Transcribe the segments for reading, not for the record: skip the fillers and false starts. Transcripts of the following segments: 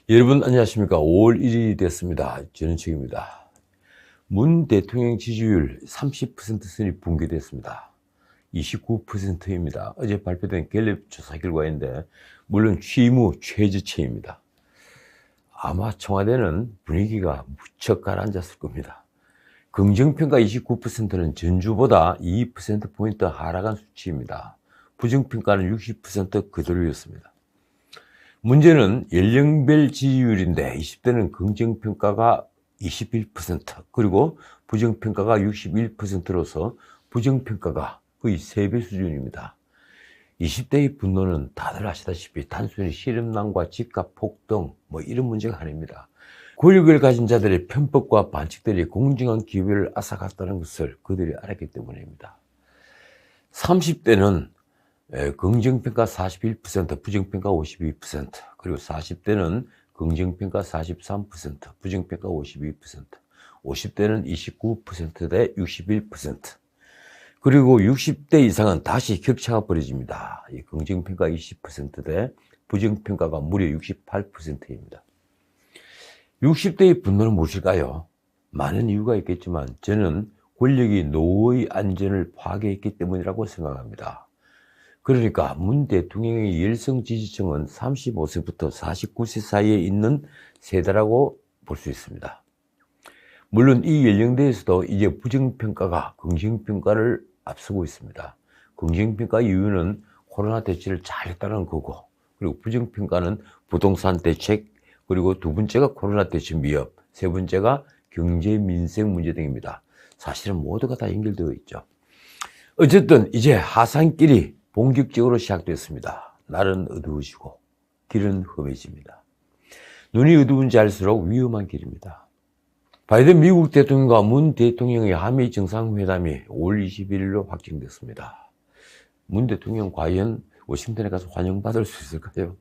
여러분 안녕하십니까. 5월 1일이 됐습니다. 저는 책입니다. 문 대통령 지지율 30% 선이 붕괴됐습니다. 29%입니다. 어제 발표된 갤럽 조사 결과인데 물론 취임 후 최저치입니다. 아마 청와대는 분위기가 무척 가라앉았을 겁니다. 긍정평가 29%는 전주보다 2%포인트 하락한 수치입니다. 부정평가는 60% 그대로였습니다. 문제는 연령별 지지율인데 20대는 긍정평가가 21% 그리고 부정평가가 61%로서 부정평가가 거의 3배 수준입니다. 20대의 분노는 다들 아시다시피 단순히 실업난과 집값 폭등 이런 문제가 아닙니다. 권력을 가진 자들의 편법과 반칙들이 공정한 기회를 앗아갔다는 것을 그들이 알았기 때문입니다. 30대는 긍정평가 41%, 부정평가 52%, 그리고 40대는 긍정평가 43%, 부정평가 52%, 50대는 29% 대 61%, 그리고 60대 이상은 다시 격차가 벌어집니다. 이 긍정평가 20% 대 부정평가가 무려 68%입니다. 60대의 분노는 무엇일까요? 많은 이유가 있겠지만 저는 권력이 노후의 안전을 파괴했기 때문이라고 생각합니다. 그러니까 문 대통령의 열성 지지층은 35세부터 49세 사이에 있는 세대라고 볼 수 있습니다. 물론 이 연령대에서도 이제 부정평가가 긍정평가를 앞서고 있습니다. 긍정평가 이유는 코로나 대처를 잘했다는 거고, 그리고 부정평가는 부동산 대책, 그리고 두 번째가 코로나 대처 미흡, 세 번째가 경제 민생 문제 등입니다. 사실은 모두가 다 연결되어 있죠. 어쨌든 이제 하산길이 본격적으로 시작됐습니다. 날은 어두워지고 길은 험해집니다. 눈이 어두운지 알수록 위험한 길입니다. 바이든 미국 대통령과 문 대통령의 한미 정상회담이 5월 21일로 확정됐습니다. 문 대통령 과연 워싱턴에 가서 환영받을 수 있을까요?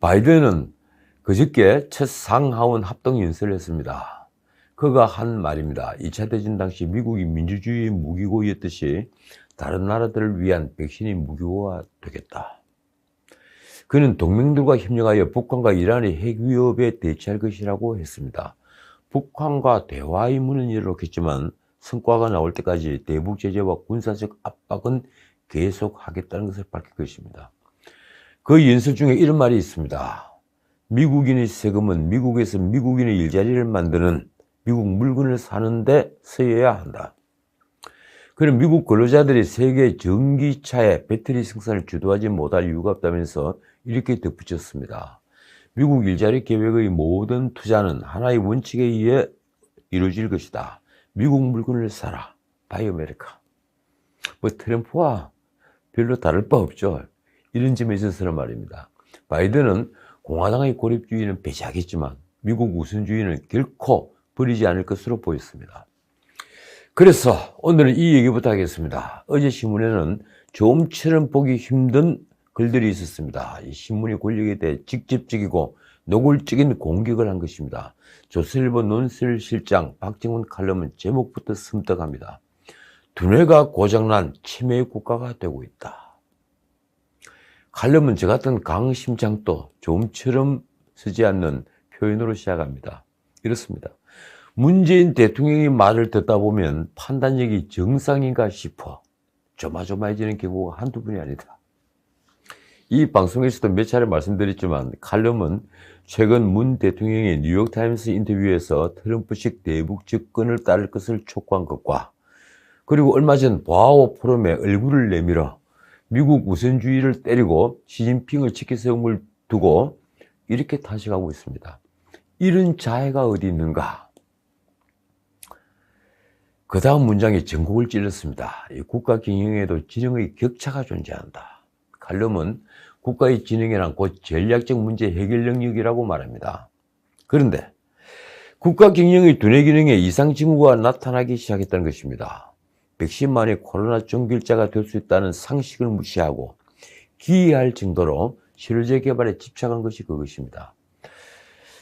바이든은 그저께 첫 상하원 합동 연설을 했습니다. 그가 한 말입니다. 2차 대전 당시 미국이 민주주의의 무기고였듯이 다른 나라들을 위한 백신이 무기고가 되겠다. 그는 동맹들과 협력하여 북한과 이란의 핵 위협에 대처할 것이라고 했습니다. 북한과 대화의 문은 열어놓겠지만 성과가 나올 때까지 대북 제재와 군사적 압박은 계속하겠다는 것을 밝힐 것입니다. 그 연설 중에 이런 말이 있습니다. 미국인의 세금은 미국에서 미국인의 일자리를 만드는 미국 물건을 사는데 쓰여야 한다. 그럼 미국 근로자들이 세계 전기차의 배터리 생산을 주도하지 못할 이유가 없다면서 이렇게 덧붙였습니다. 미국 일자리 계획의 모든 투자는 하나의 원칙에 의해 이루어질 것이다. 미국 물건을 사라. 바이 아메리카. 트럼프와 별로 다를 바 없죠. 이런 점에 있어서는 말입니다. 바이든은 공화당의 고립주의는 배제하겠지만 미국 우선주의는 결코 버리지 않을 것으로 보였습니다. 그래서 오늘은 이 얘기부터 하겠습니다. 어제 신문에는 좀처럼 보기 힘든 글들이 있었습니다. 이 신문이 권력에 대해 직접적이고 노골적인 공격을 한 것입니다. 조선일보 논설 실장 박정훈 칼럼은 제목부터 섬뜩합니다. 두뇌가 고장난 치매의 국가가 되고 있다. 칼럼은 저 같은 강심장도 좀처럼 쓰지 않는 표현으로 시작합니다. 이렇습니다. 문재인 대통령의 말을 듣다 보면 판단력이 정상인가 싶어 조마조마해지는 경우가 한두 번이 아니다. 이 방송에서도 몇 차례 말씀드렸지만 칼럼은 최근 문 대통령이 뉴욕타임스 인터뷰에서 트럼프식 대북 접근을 따를 것을 촉구한 것과 그리고 얼마 전 보아오 포럼에 얼굴을 내밀어 미국 우선주의를 때리고 시진핑을 지켜세움을 두고 이렇게 탄식하고 있습니다. 이런 자해가 어디 있는가? 그 다음 문장에 전곡을 찔렀습니다. 이 국가 경영에도 진영의 격차가 존재한다. 칼럼은 국가의 진영이란 곧 전략적 문제 해결 능력이라고 말합니다. 그런데 국가 경영의 두뇌 기능에 이상 징후가 나타나기 시작했다는 것입니다. 백신만이 코로나 종결자가 될 수 있다는 상식을 무시하고 기이할 정도로 실제 개발에 집착한 것이 그것입니다.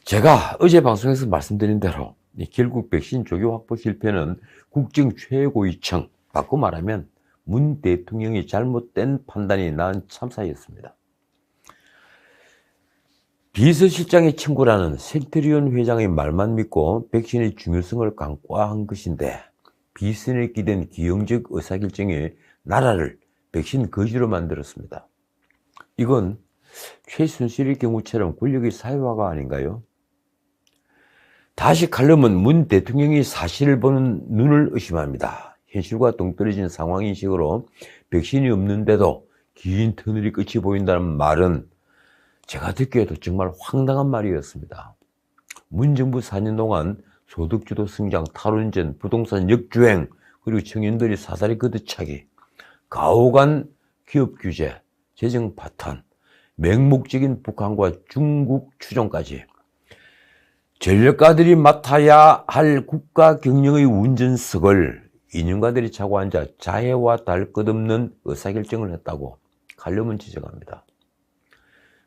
제가 어제 방송에서 말씀드린 대로 결국 백신 조교 확보 실패는 국정 최고위층, 바꿔 말하면 문 대통령이 잘못된 판단이 낳은 참사였습니다. 비서실장의 친구라는 센트리온 회장의 말만 믿고 백신의 중요성을 간과한 것인데 비선에 기댄 기형적 의사결정이 나라를 백신 거지로 만들었습니다. 이건 최순실의 경우처럼 권력의 사회화가 아닌가요? 다시 칼럼은 문 대통령이 사실을 보는 눈을 의심합니다. 현실과 동떨어진 상황인식으로 백신이 없는데도 긴 터널이 끝이 보인다는 말은 제가 듣기에도 정말 황당한 말이었습니다. 문정부 4년 동안 소득주도 성장, 탈원전, 부동산 역주행, 그리고 청년들이 사다리 걷어차기, 가혹한 기업 규제, 재정 파탄, 맹목적인 북한과 중국 추종까지 전력가들이 맡아야 할 국가 경영의 운전석을 이념가들이 차고 앉아 자해와 달 것 없는 의사결정을 했다고 칼럼은 지적합니다.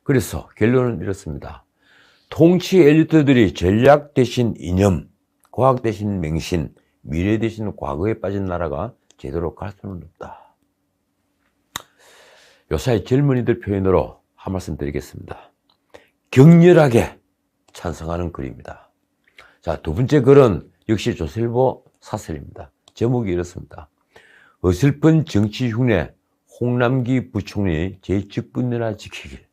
그래서 결론은 이렇습니다. 통치 엘리트들이 전략 대신 이념, 과학 대신 맹신, 미래 대신 과거에 빠진 나라가 제대로 갈 수는 없다. 요사이 젊은이들 표현으로 한 말씀 드리겠습니다. 격렬하게 찬성하는 글입니다. 자, 두 번째 글은 역시 조선일보 사설입니다. 제목이 이렇습니다. 어슬픈 정치 흉내, 홍남기 부총리 제6분내나 지키길.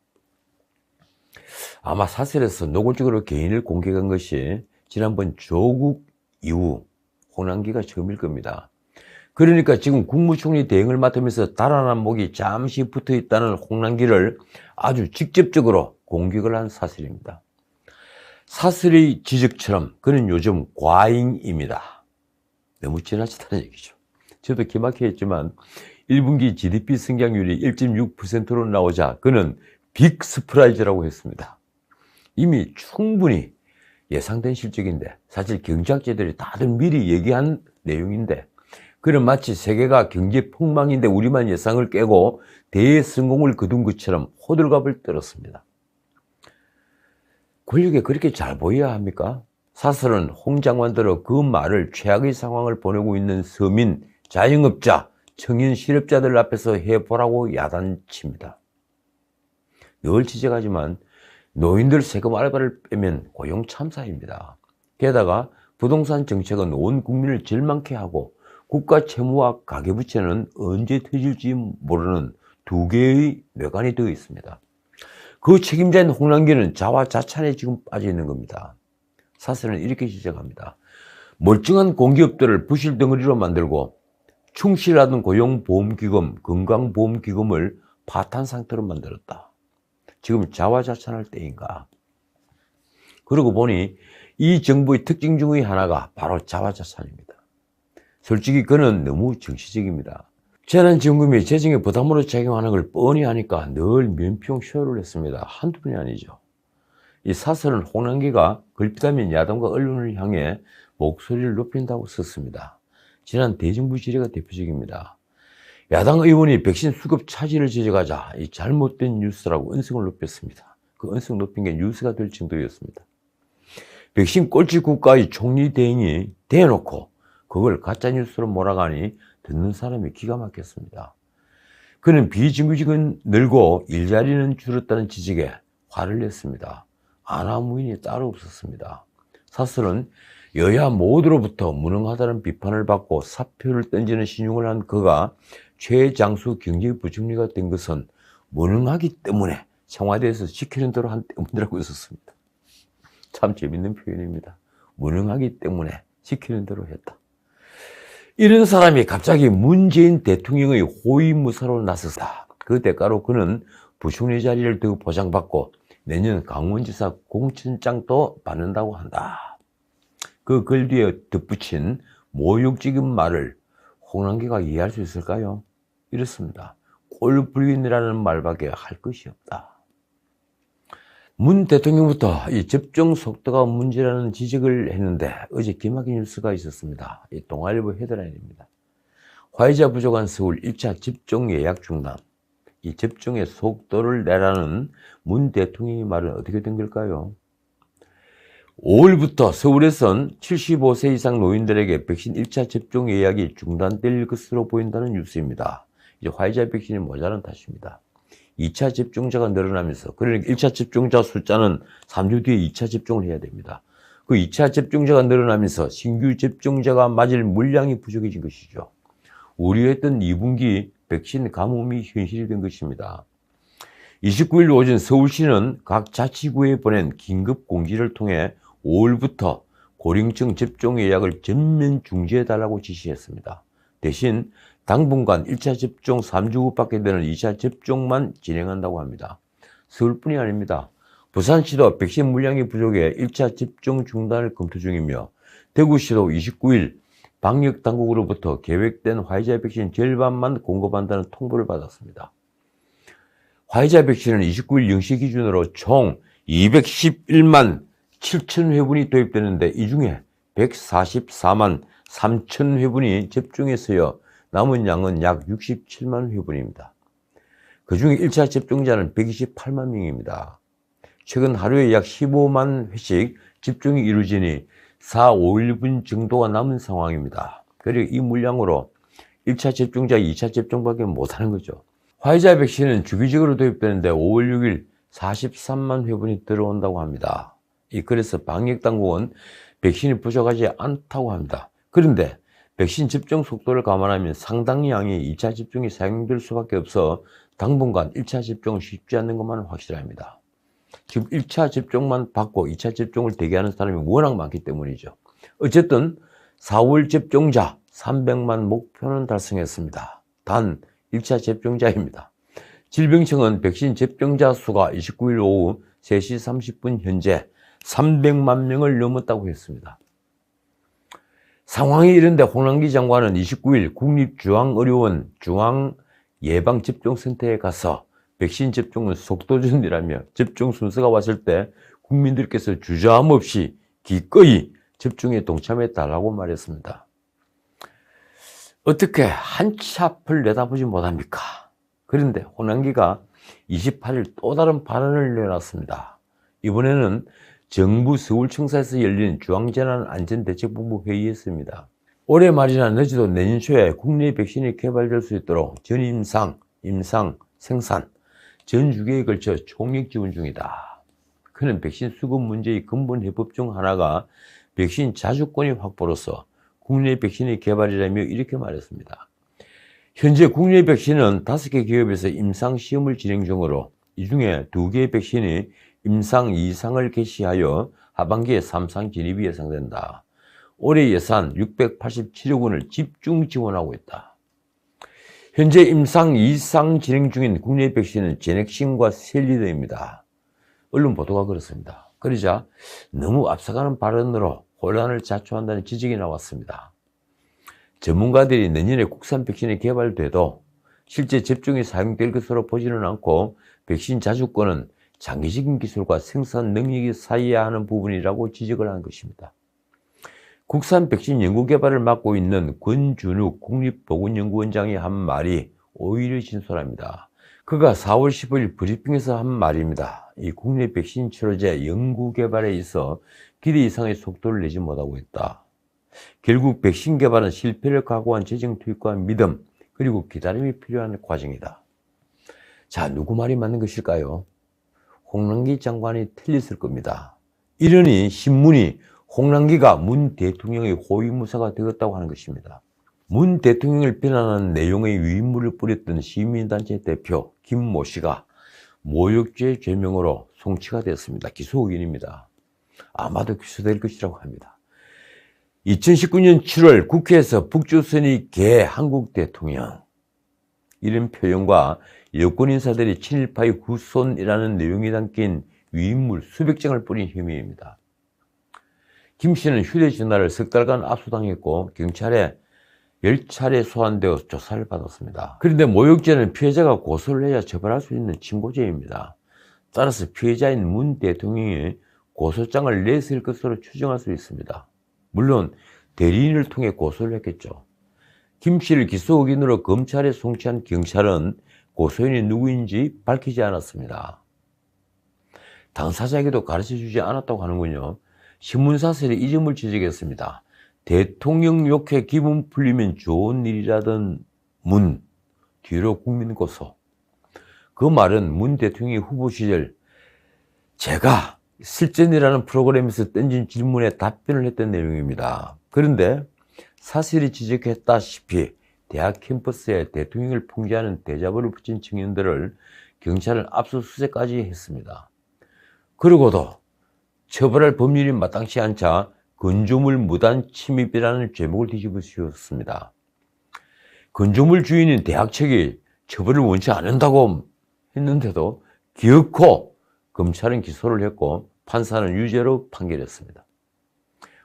아마 사설에서 노골적으로 개인을 공격한 것이 지난번 조국 이후 홍남기가 처음일 겁니다. 그러니까 지금 국무총리 대행을 맡으면서 달아난 목이 잠시 붙어 있다는 홍남기를 아주 직접적으로 공격을 한 사설입니다. 사설의 지적처럼 그는 요즘 과잉입니다. 너무 지나치다는 얘기죠. 저도 기막혀 했지만 1분기 GDP 성장률이 1.6%로 나오자 그는 빅 서프라이즈라고 했습니다. 이미 충분히 예상된 실적인데 사실 경제학자들이 다들 미리 얘기한 내용인데 그는 마치 세계가 경제 폭망인데 우리만 예상을 깨고 대성공을 거둔 것처럼 호들갑을 떨었습니다. 권력에 그렇게 잘 보여야 합니까? 사설은 홍 장관대로 그 말을 최악의 상황을 보내고 있는 서민, 자영업자, 청년 실업자들 앞에서 해보라고 야단칩니다. 늘 지적하지만 노인들 세금 알바를 빼면 고용 참사입니다. 게다가 부동산 정책은 온 국민을 절망케 하고 국가 채무와 가계부채는 언제 터질지 모르는 두 개의 뇌관이 되어 있습니다. 그 책임자인 홍남기는 자화자찬에 지금 빠져 있는 겁니다. 사설은 이렇게 지적합니다. 멀쩡한 공기업들을 부실 덩어리로 만들고 충실하던 고용보험기금, 건강보험기금을 파탄 상태로 만들었다. 지금 자화자찬할 때인가? 그러고 보니 이 정부의 특징 중의 하나가 바로 자화자찬입니다. 솔직히 그는 너무 정치적입니다. 재난지원금이 재정에 부담으로 작용하는 걸 뻔히 하니까 늘 면피용 쇼를 했습니다. 한두 번이 아니죠. 이 사설은 홍남기가 걸핏하면 야당과 언론을 향해 목소리를 높인다고 썼습니다. 지난 대정부 질의가 대표적입니다. 야당 의원이 백신 수급 차질을 지적하자 이 잘못된 뉴스라고 언성을 높였습니다. 그 언성 높인 게 뉴스가 될 정도였습니다. 백신 꼴찌 국가의 총리 대행이 대놓고 그걸 가짜뉴스로 몰아가니 듣는 사람이 기가 막혔습니다. 그는 비정규직은 늘고 일자리는 줄었다는 지적에 화를 냈습니다. 아나무인이 따로 없었습니다. 사설은 여야 모두로부터 무능하다는 비판을 받고 사표를 던지는 신용을 한 그가 최장수 경제부총리가 된 것은 무능하기 때문에 청와대에서 시키는 대로 한 때문이라고 했었습니다. 참 재밌는 표현입니다. 무능하기 때문에 시키는 대로 했다. 이런 사람이 갑자기 문재인 대통령의 호위무사로 나섰다. 그 대가로 그는 부총리 자리를 더 보장받고 내년 강원지사 공천장도 받는다고 한다. 그 글 뒤에 덧붙인 모욕적인 말을 홍남기가 이해할 수 있을까요? 이렇습니다. 꼴불견이라는 말밖에 할 것이 없다. 문 대통령부터 이 접종 속도가 문제라는 지적을 했는데 어제 기막힌 뉴스가 있었습니다. 이 동아일보 헤드라인입니다. 화이자 부족한 서울 1차 접종 예약 중단. 이 접종의 속도를 내라는 문 대통령의 말은 어떻게 된 걸까요? 5월부터 서울에선 75세 이상 노인들에게 백신 1차 접종 예약이 중단될 것으로 보인다는 뉴스입니다. 이제 화이자 백신이 모자란 탓입니다. 2차 접종자가 늘어나면서, 그러니까 1차 접종자 숫자는 3주 뒤에 2차 접종을 해야 됩니다. 그 2차 접종자가 늘어나면서 신규 접종자가 맞을 물량이 부족해진 것이죠. 우려했던 2분기 백신 가뭄이 현실이 된 것입니다. 29일 오전 서울시는 각 자치구에 보낸 긴급 공지를 통해 5월부터 고령층 접종 예약을 전면 중지해달라고 지시했습니다. 대신 당분간 1차 접종 3주 후 받게 되는 2차 접종만 진행한다고 합니다. 서울뿐이 아닙니다. 부산시도 백신 물량이 부족해 1차 접종 중단을 검토 중이며, 대구시도 29일 방역당국으로부터 계획된 화이자 백신 절반만 공급한다는 통보를 받았습니다. 화이자 백신은 29일 0시 기준으로 총 211만 7천 회분이 도입되는데, 이 중에 144만 3천 회분이 접종했어요. 남은 양은 약 67만 회분입니다. 그 중에 1차 접종자는 128만 명입니다. 최근 하루에 약 15만 회씩 집중이 이루어지니 4, 5일분 정도가 남은 상황입니다. 그리고 이 물량으로 1차 접종자, 2차 접종밖에 못하는 거죠. 화이자 백신은 주기적으로 도입되는데 5월 6일 43만 회분이 들어온다고 합니다. 그래서 방역당국은 백신이 부족하지 않다고 합니다. 그런데 백신 접종 속도를 감안하면 상당 양이 2차 접종이 사용될 수밖에 없어 당분간 1차 접종은 쉽지 않는 것만 확실합니다. 지금 1차 접종만 받고 2차 접종을 대기하는 사람이 워낙 많기 때문이죠. 어쨌든 4월 접종자 300만 목표는 달성했습니다. 단 1차 접종자입니다. 질병청은 백신 접종자 수가 29일 오후 3시 30분 현재 300만 명을 넘었다고 했습니다. 상황이 이런데 홍남기 장관은 29일 국립중앙의료원 중앙예방접종센터에 가서 백신 접종은 속도전이라며 접종 순서가 왔을 때 국민들께서 주저함 없이 기꺼이 접종에 동참해달라고 말했습니다. 어떻게 한 치 앞을 내다보지 못합니까? 그런데 홍남기가 28일 또 다른 발언을 내놨습니다. 이번에는 정부 서울청사에서 열린 중앙재난안전대책본부 회의였습니다. 올해 말이나 늦어도 내년 초에 국내 백신이 개발될 수 있도록 전임상, 임상, 생산, 전 주기에 걸쳐 총력 지원 중이다. 그는 백신 수급 문제의 근본 해법 중 하나가 백신 자주권의 확보로서 국내 백신의 개발이라며 이렇게 말했습니다. 현재 국내 백신은 5개 기업에서 임상 시험을 진행 중으로 이 중에 2개의 백신이 임상 2상을 개시하여 하반기에 3상 진입이 예상된다. 올해 예산 687억 원을 집중 지원하고 있다. 현재 임상 2상 진행 중인 국내 백신은 제넥신과 셀리더입니다. 언론 보도가 그렇습니다. 그러자 너무 앞서가는 발언으로 혼란을 자초한다는 지적이 나왔습니다. 전문가들이 내년에 국산 백신이 개발돼도 실제 접종에 사용될 것으로 보지는 않고 백신 자주권은 장기적인 기술과 생산 능력이 쌓여야 하는 부분이라고 지적을 한 것입니다. 국산 백신 연구 개발을 맡고 있는 권준욱 국립보건연구원장이 한 말이 오히려 진솔합니다. 그가 4월 15일 브리핑에서 한 말입니다. 이 국내 백신 치료제 연구 개발에 있어 기대 이상의 속도를 내지 못하고 있다. 결국 백신 개발은 실패를 각오한 재정 투입과 믿음, 그리고 기다림이 필요한 과정이다. 자, 누구 말이 맞는 것일까요? 홍남기 장관이 틀렸을 겁니다. 이러니 신문이 홍남기가 문 대통령의 호위무사가 되었다고 하는 것입니다. 문 대통령을 비난하는 내용의 위인물을 뿌렸던 시민단체 대표 김모 씨가 모욕죄 죄명으로 송치가 됐습니다. 기소 의견입니다. 아마도 기소될 것이라고 합니다. 2019년 7월 국회에서 북조선이 개 한국 대통령, 이런 표현과 여권 인사들이 친일파의 후손이라는 내용이 담긴 위인물 수백 장을 뿌린 혐의입니다. 김 씨는 휴대전화를 석 달간 압수당했고 경찰에 10차례 소환되어 조사를 받았습니다. 그런데 모욕죄는 피해자가 고소를 해야 처벌할 수 있는 친고죄입니다. 따라서 피해자인 문 대통령이 고소장을 냈을 것으로 추정할 수 있습니다. 물론 대리인을 통해 고소를 했겠죠. 김 씨를 기소 의견으로 검찰에 송치한 경찰은 고소인이 누구인지 밝히지 않았습니다. 당사자에게도 가르쳐주지 않았다고 하는군요. 신문사설이 이 점을 지적했습니다. 대통령 욕해 기분 풀리면 좋은 일이라던 문, 뒤로 국민 고소. 그 말은 문 대통령이 후보 시절 제가 실전이라는 프로그램에서 던진 질문에 답변을 했던 내용입니다. 그런데 사실이 지적했다시피 대학 캠퍼스에 대통령을 풍자하는 대자보를 붙인 청년들을 경찰은 압수수색까지 했습니다. 그러고도 처벌할 법률이 마땅치 않자 건조물 무단 침입이라는 제목을 뒤집어 씌웠습니다. 건조물 주인인 대학 측이 처벌을 원치 않는다고 했는데도 기어코 검찰은 기소를 했고 판사는 유죄로 판결했습니다.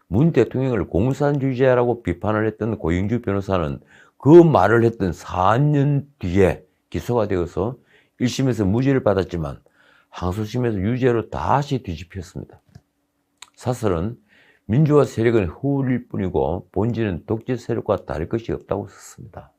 문 대통령을 공산주의자라고 비판을 했던 고영주 변호사는 그 말을 했던 4년 뒤에 기소가 되어서 1심에서 무죄를 받았지만 항소심에서 유죄로 다시 뒤집혔습니다. 사설은 민주화 세력은 허울일 뿐이고 본질은 독재 세력과 다를 것이 없다고 썼습니다.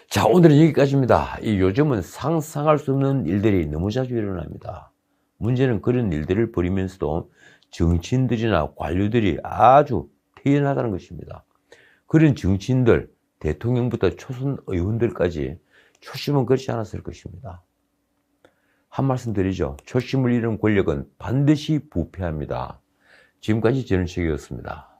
자, 오늘은 여기까지입니다. 요즘은 상상할 수 없는 일들이 너무 자주 일어납니다. 문제는 그런 일들을 벌이면서도 정치인들이나 관료들이 아주 태연하다는 것입니다. 그런 정치인들, 대통령부터 초선 의원들까지 초심은 그렇지 않았을 것입니다. 한 말씀 드리죠. 초심을 잃은 권력은 반드시 부패합니다. 지금까지 전은책이었습니다.